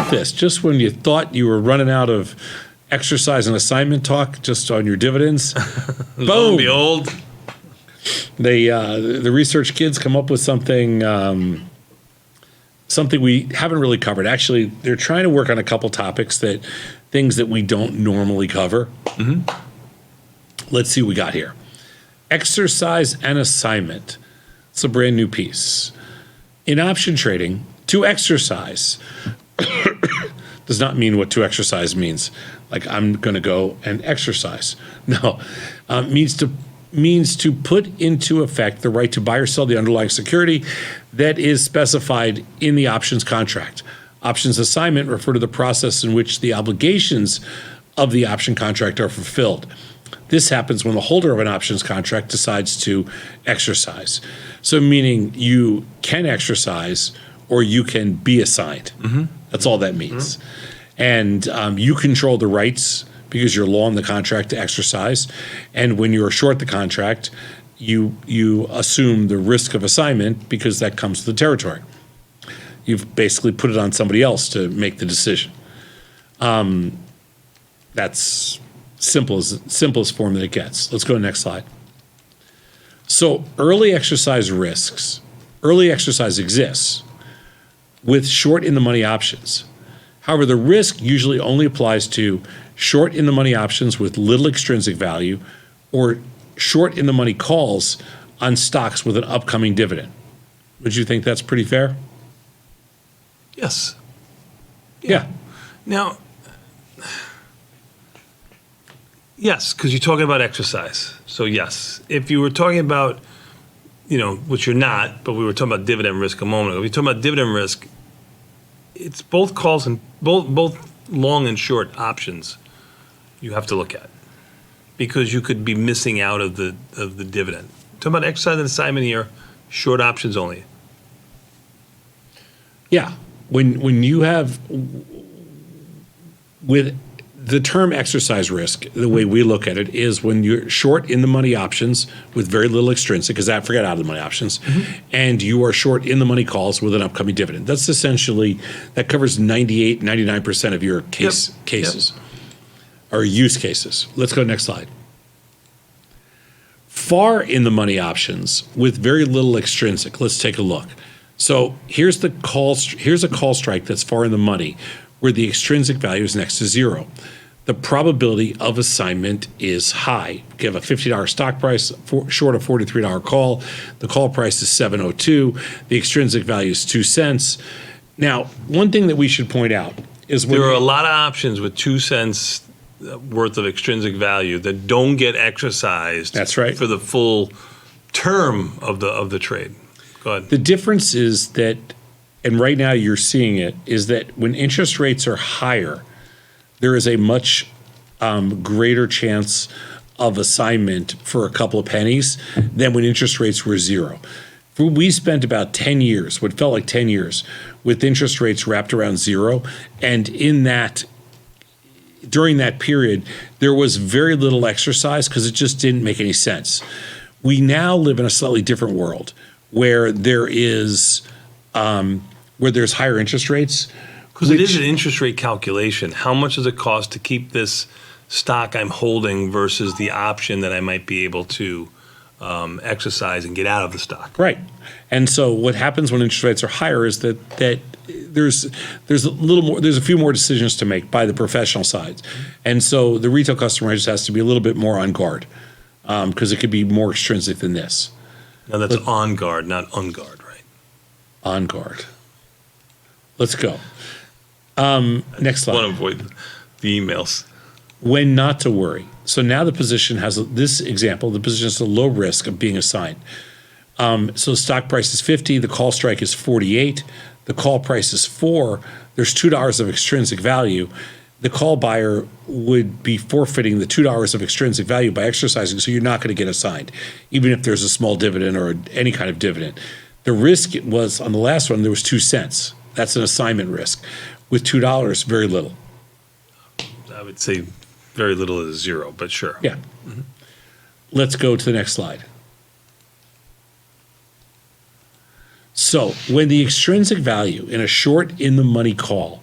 about this? Just when you thought you were running out of exercise and assignment talk just on your dividends, boom! Behold. The research kids come up with something something we haven't really covered. Actually, they're trying to work on a couple topics things that we don't normally cover. Mm-hmm. Let's see what we got here. Exercise and assignment. It's a brand new piece. In option trading, to exercise does not mean what to exercise means. Like I'm going to go and exercise. No, means to put into effect the right to buy or sell the underlying security that is specified in the options contract. Options assignment refer to the process in which the obligations of the option contract are fulfilled. This happens when the holder of an options contract decides to exercise. So meaning you can exercise or you can be assigned. Mm-hmm. That's all that means. Mm-hmm. And you control the rights because you're long the contract to exercise. And when you're short the contract, you assume the risk of assignment because that comes to the territory. You've basically put it on somebody else to make the decision. That's simplest form that it gets. Let's go to the next slide. So early exercise exists with short in the money options. However, the risk usually only applies to short in the money options with little extrinsic value or short in the money calls on stocks with an upcoming dividend. Would you think that's pretty fair? Yes. Yeah. Now, yes, because you're talking about exercise. So yes, if you were talking about, which you're not, but we were talking about dividend risk a moment ago. If you're talking about dividend risk, it's both calls and both long and short options you have to look at because you could be missing out of the dividend. Talking about exercise and assignment here, short options only. Yeah, when you have with the term exercise risk, the way we look at it is when you're short in the money options with very little extrinsic, because that forget out of the money options, and you are short in the money calls with an upcoming dividend. That's essentially, that covers 98, 99% of your cases or use cases. Let's go next slide. Far in the money options with very little extrinsic. Let's take a look. So here's a call strike that's far in the money where the extrinsic value is next to zero. The probability of assignment is high. You have a $50 stock price, short a $43 call. The call price is $7.02. The extrinsic value is 2 cents. Now, one thing that we should point out is there are a lot of options with 2 cents worth of extrinsic value that don't get exercised. That's right. For the full term of the trade. Go ahead. The difference is that, and right now you're seeing it, is that when interest rates are higher, there is a much greater chance of assignment for a couple of pennies than when interest rates were zero. We spent about 10 years, what felt like 10 years, with interest rates wrapped around zero. And during that period, there was very little exercise because it just didn't make any sense. We now live in a slightly different world where there's higher interest rates. Because it is an interest rate calculation. How much does it cost to keep this stock I'm holding versus the option that I might be able to exercise and get out of the stock? Right. And so what happens when interest rates are higher is that there's a few more decisions to make by the professional side. And so the retail customer just has to be a little bit more on guard because it could be more extrinsic than this. Now that's on guard, not unguard, right? On guard. Let's go. Next slide. I want to avoid the emails. When not to worry. So now the position has this example. The position has a low risk of being assigned. So stock price is 50. The call strike is 48. The call price is 4. There's $2 of extrinsic value. The call buyer would be forfeiting the $2 of extrinsic value by exercising. So you're not going to get assigned, even if there's a small dividend or any kind of dividend. The risk was on the last one. There was 2 cents. That's an assignment risk. With $2, very little. I would say very little is zero, but sure. Yeah. Mm-hmm. Let's go to the next slide. So when the extrinsic value in a short in the money call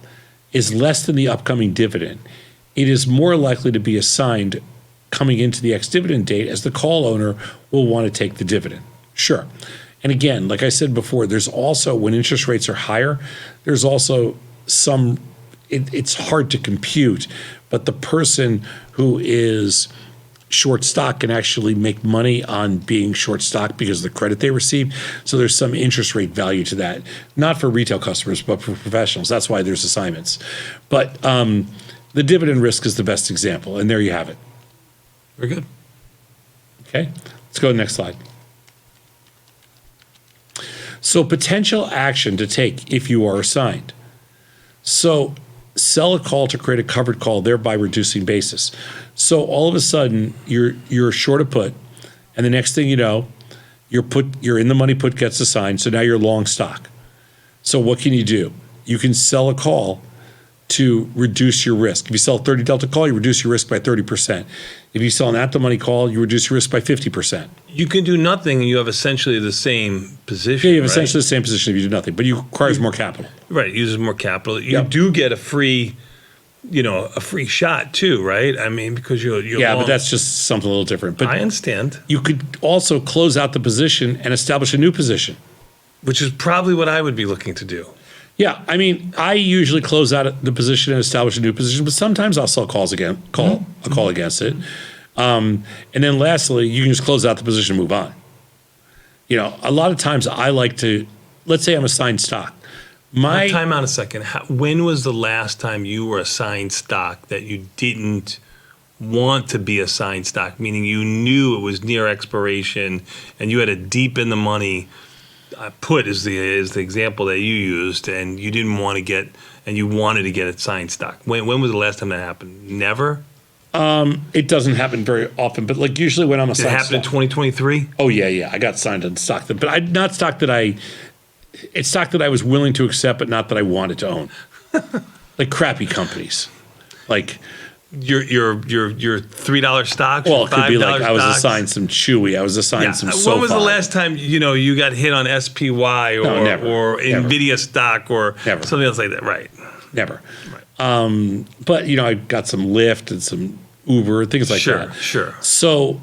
is less than the upcoming dividend, it is more likely to be assigned coming into the ex-dividend date, as the call owner will want to take the dividend. Sure. And again, like I said before, there's also, when interest rates are higher, there's also some, it's hard to compute, but the person who is short stock can actually make money on being short stock because of the credit they receive. So there's some interest rate value to that, not for retail customers, but for professionals. That's why there's assignments. But the dividend risk is the best example, and there you have it. Very good. Okay, let's go to the next slide. So potential action to take if you are assigned. So sell a call to create a covered call, thereby reducing basis. So all of a sudden you're short a put, and the next thing you know, your in the money put gets assigned. So now you're long stock. So what can you do? You can sell a call to reduce your risk. If you sell a 30 delta call, you reduce your risk by 30%. If you sell an at the money call, you reduce your risk by 50%. You can do nothing, and you have essentially the same position. Yeah, you have right? essentially the same position if you do nothing, but it requires more capital. Right, it uses more capital. You Yep. do get a free shot too, right? I mean, because you're Yeah, long. but that's just something a little different. But I understand, you could also close out the position and establish a new position. which is probably what I would be looking to do. Yeah, I mean, I usually close out the position and establish a new position, but sometimes I'll sell calls again, a call against it. And then lastly, you can just close out the position and move on. You know, a lot of times I like to, let's say I'm assigned stock. Time out a second. When was the last time you were assigned stock that you didn't want to be assigned stock, meaning you knew it was near expiration and you had a deep in the money put is the example that you used, and you didn't want to get, and you wanted to get assigned stock? When was the last time that happened? Never? It doesn't happen very often, but like usually when I'm Did it assigned happen in stock. 2023? Oh yeah, I got signed on stock, but not stock that it's stock that I was willing to accept, but not that I wanted to own. Like crappy companies, like. Your $3 stocks. Well, it could be like $5 I was stocks? assigned some Chewy, I was assigned some SoFi. When was the last time you got hit on SPY or No, never. or Never. Nvidia stock or Never. something else like that? Right. Never. Right. But I got some Lyft and some Uber, things like that. Sure. So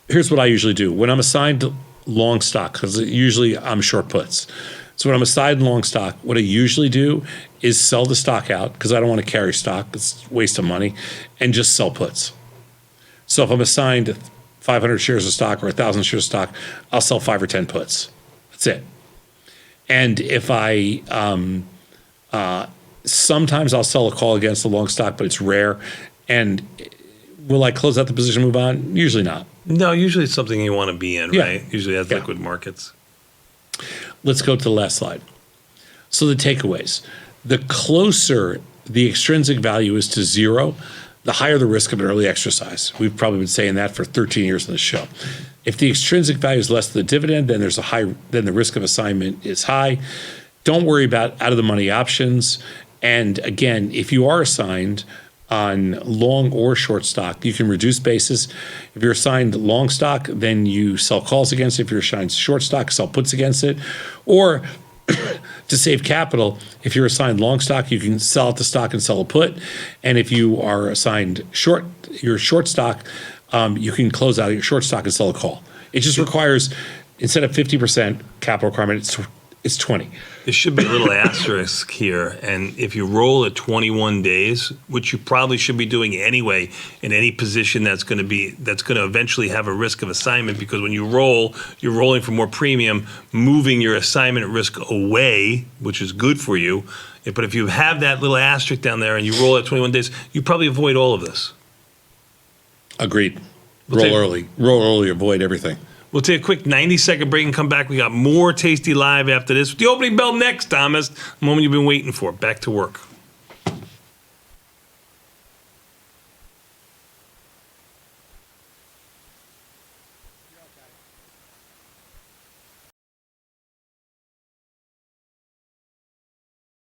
here's what I usually do when I'm assigned long stock, because usually I'm short puts. So when I'm assigned long stock, what I usually do is sell the stock out because I don't want to carry stock. It's a waste of money, and just sell puts. So if I'm assigned 500 shares of stock or 1,000 shares of stock, I'll sell 5 or 10 puts. That's it. And if I sometimes I'll sell a call against the long stock, but it's rare. And will I close out the position and move on? Usually not. No, usually it's something you want to be in, Yeah. right? Usually has Yeah. liquid markets. Let's go to the last slide. So the takeaways. The closer the extrinsic value is to zero, the higher the risk of an early exercise. We've probably been saying that for 13 years on the show. If the extrinsic value is less than the dividend, then then the risk of assignment is high. Don't worry about out of the money options. And again, if you are assigned on long or short stock, you can reduce basis. If you're assigned long stock, then you sell calls against it. If you're assigned short stock, sell puts against it. Or to save capital, if you're assigned long stock, you can sell out the stock and sell a put. And if you are assigned your short stock, you can close out your short stock and sell a call. It just requires, instead of 50% capital requirement, it's 20. There should be a little asterisk here, and if you roll at 21 days, which you probably should be doing anyway in any position that's going to eventually have a risk of assignment, because when you roll, you're rolling for more premium, moving your assignment risk away, which is good for you. But if you have that little asterisk down there and you roll at 21 days, you probably avoid all of this. Agreed. Roll early, avoid everything. We'll take a quick 90-second break and come back. We got more Tasty Live after this. The opening bell next, Thomas. The moment you've been waiting for. Back to work.